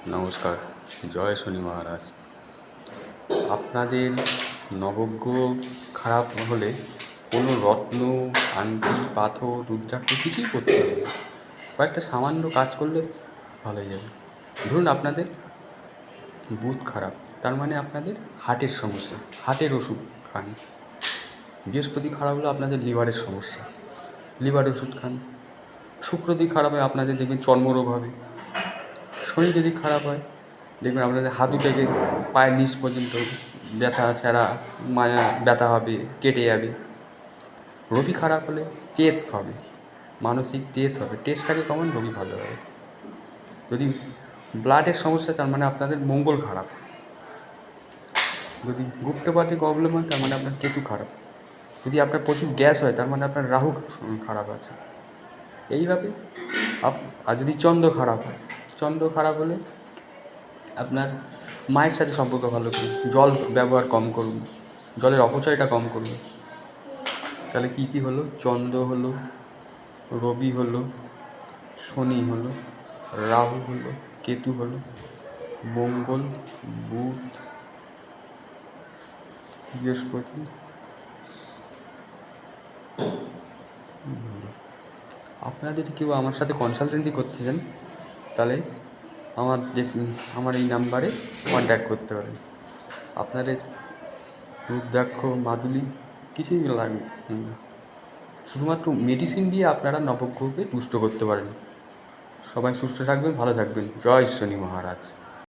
নমস্কার। জয় শনি মহারাজ। আপনাদের নবগ্রহ খারাপ হলে কোনো রত্ন, আংটি, পাথর, রুদ্রাক্ষ কিছুই করতে হবে না। কয়েকটা সামান্য কাজ করলে ভালো হয়ে যাবে। ধরুন আপনাদের বুধ খারাপ, তার মানে আপনাদের হার্টের সমস্যা, হার্টের ওষুধ খান। বৃহস্পতি খারাপ হলে আপনাদের লিভারের সমস্যা, লিভার ওষুধ খান। শুক্র যদি খারাপ হয় আপনাদের দেখবেন চর্মরোগ হবে। শনি যদি খারাপ হয় দেখবেন আপনাদের হাঁটু থেকে পায়ের নিচ পর্যন্ত ব্যথা ছাড়া ব্যথা হবে, কেটে যাবে। রবি খারাপ হলে টেস্ট হবে, মানসিক টেস্ট হবে, টেস্টটাকে কমান রবি ভালো হবে। যদি ব্লাডের সমস্যা তার মানে আপনাদের মঙ্গল খারাপ। যদি গুপ্তপাতি প্রবলেম হয় তার মানে আপনার কেতু খারাপ। যদি আপনার প্রচুর গ্যাস হয় তার মানে আপনার রাহু খারাপ আছে। এইভাবে আর যদি চন্দ্র খারাপ হয়, চন্দ্র খারাপ হলে আপনার মায়ের সাথে সম্পর্ক ভালো করুন, জল ব্যবহার কম করুন, জলের অপচয়টা কম করুন। তাহলে কী কী হলো? চন্দ্র হলো, রবি হলো, শনি হলো, রাহু হলো, কেতু হলো, মঙ্গল, বুধ, বৃহস্পতি হলো। আপনাদের কেউ আমার সাথে কনসালটেন্সি করতে চান তাহলে আমার এই নাম্বারে কন্ট্যাক্ট করতে পারেন। আপনাদের রুদ্রাক্ষ, মাদুলি কিছুই লাগবে না। শুধুমাত্র মেডিসিন দিয়ে আপনারা নবগ্রহকে তুষ্ট করতে পারেন। সবাই সুস্থ থাকবেন, ভালো থাকবেন। জয় শনি মহারাজ।